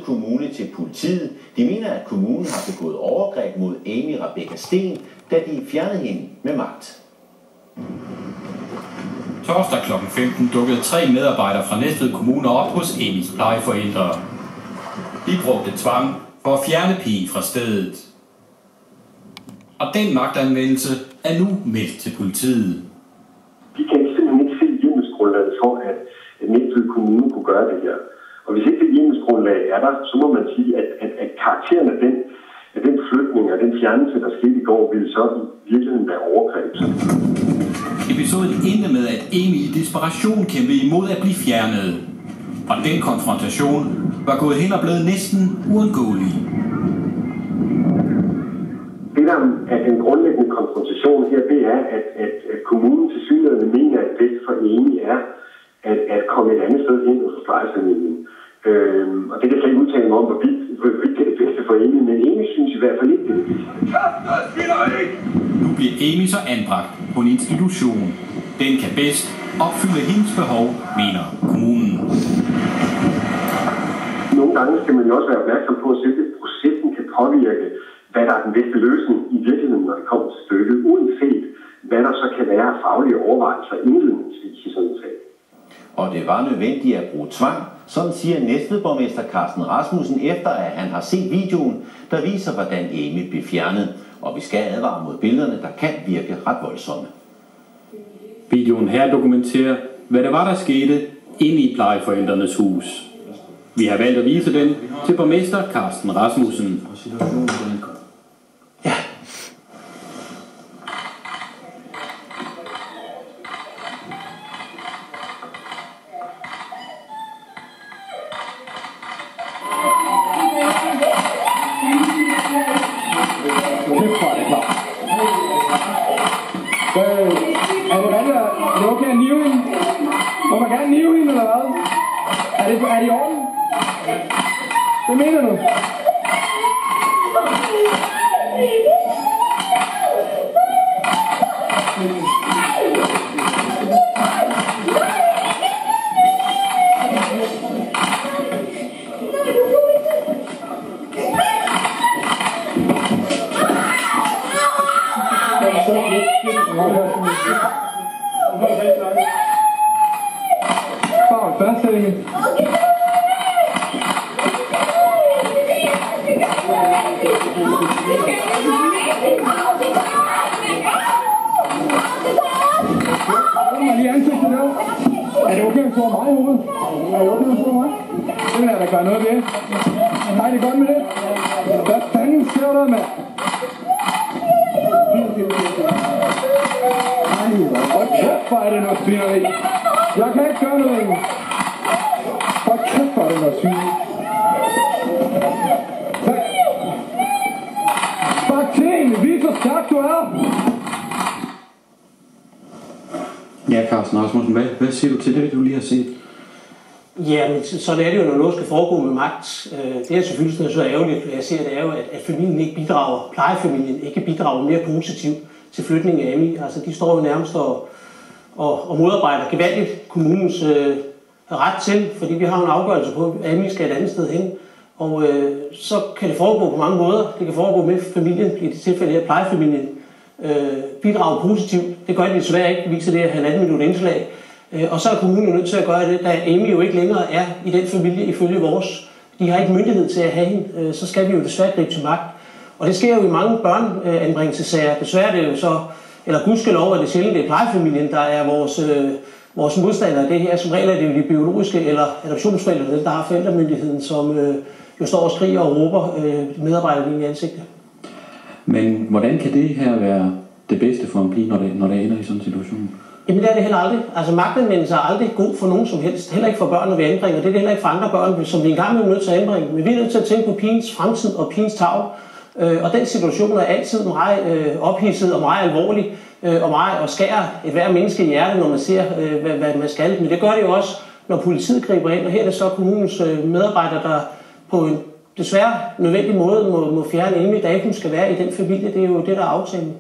Kommune til politiet. De mener, at kommunen har begået overgreb mod Amy Rebecca Sten, da de fjernede hende med magt. Torsdag kl. 15 dukkede 3 medarbejdere fra Næstved Kommune op hos Amys plejeforældre. De brugte tvang for at fjerne pigen fra stedet. Og den magtanvendelse er nu meldt til politiet. Vi kan simpelthen ikke se hjemmelsgrundlaget for, at Næstved Kommune kunne gøre det her. Og hvis ikke det hjemmelsgrundlag er der, så må man sige, at karakteren af den flytning og den fjernelse, der skete i går, ville så i virkeligheden være overgreb. Episoden endte med, at Amy i desperation kæmpede imod at blive fjernet. Og den konfrontation var gået hen og blevet næsten uundgåelig. Det, der er den grundlæggende konfrontation her, det er, at kommunen til synligheden mener, at det for Amy er at komme et andet sted hen hos plejefamilien. Og det kan jeg ikke udtale mig om, hvorvidt det er det bedste for Amy, men Amy synes i hvert fald ikke, det er det bedste. Nu bliver Amy så anbragt på en institution. Den kan bedst opfylde hendes behov, mener kommunen. Nogle gange skal man jo også være opmærksom på, at selve processen kan påvirke, hvad der er den bedste løsning i virkeligheden, når det kommer til stykket, uanset hvad der så kan være faglige overvejelser indledningsvis i sådan en sag. Og det var nødvendigt at bruge tvang, sådan siger Næstved-borgmester Carsten Rasmussen, efter at han har set videoen, der viser, hvordan Amy blev fjernet. Og vi skal advare mod billederne, der kan virke ret voldsomme. Videoen her dokumenterer, hvad der var, der skete inde i plejeforældrenes hus. Vi har valgt at vise den til borgmester Carsten Rasmussen. Ja. Er det rigtigt? Er det okay at nive hende? Må man gerne nive hende, eller hvad? Er det i orden? Hvad mener du? Er det okay at slå mig i hovedet? Er det okay at slå mig? Det vil jeg da gøre noget ved. Nej, det er godt med det. Hvad fanden sker der, mand? Hvor kæft, hvor er det noget svineri. Jeg kan ikke gøre noget. Hvor kæft, hvor er det noget svineri. Bakterien, vis hvor stærk du er. Ja, Carsten Rasmussen, hvad siger du til det, du lige har set? Ja, men sådan er det jo, når noget skal foregå med magt. Det er selvfølgelig sådan, så ærgerligt, jeg ser, det er jo, at familien ikke bidrager, plejefamilien ikke bidrager mere positivt til flytningen af Amy. Altså, de står jo nærmest og modarbejder gevaldigt kommunens ret til, fordi vi har en afgørelse på, at Amy skal et andet sted hen. Og så kan det foregå på mange måder. Det kan foregå med familien, i det tilfælde her plejefamilien, bidrager positivt. Det gør det desværre ikke, viser det her 1,5 minut indslag. Og så er kommunen nødt til at gøre det, da Amy jo ikke længere er i den familie ifølge vores. De har ikke myndighed til at have hende, så skal vi jo desværre gribe til magt. Og det sker jo i mange børneanbringelsessager. Desværre er det jo så, eller gudskelov, at det sjældent det er plejefamilien, der er vores modstandere. Det her som regel er det jo de biologiske eller adoptionsforældre, der har forældremyndigheden, som jo står og skriger og råber medarbejderne i ansigtet. Men hvordan kan det her være det bedste for en pige, når det ender i sådan en situation? Jamen det er det heller aldrig. Altså magtanvendelse er aldrig god for nogen som helst. Heller ikke for børn, når vi anbringer. Det er det heller ikke for andre børn, som vi engang er nødt til at anbringe. Men vi er nødt til at tænke på pigens fremtid og pigens tarv. Og den situation er altid meget ophidset og meget alvorlig. Og meget at skære et hver menneske i hjertet, når man ser, hvad man skal. Men det gør det jo også, når politiet griber ind. Og her er det så kommunens medarbejdere, der på en desværre nødvendig måde må fjerne Amy, da ikke hun skal være i den familie. Det er jo det, der er aftalen.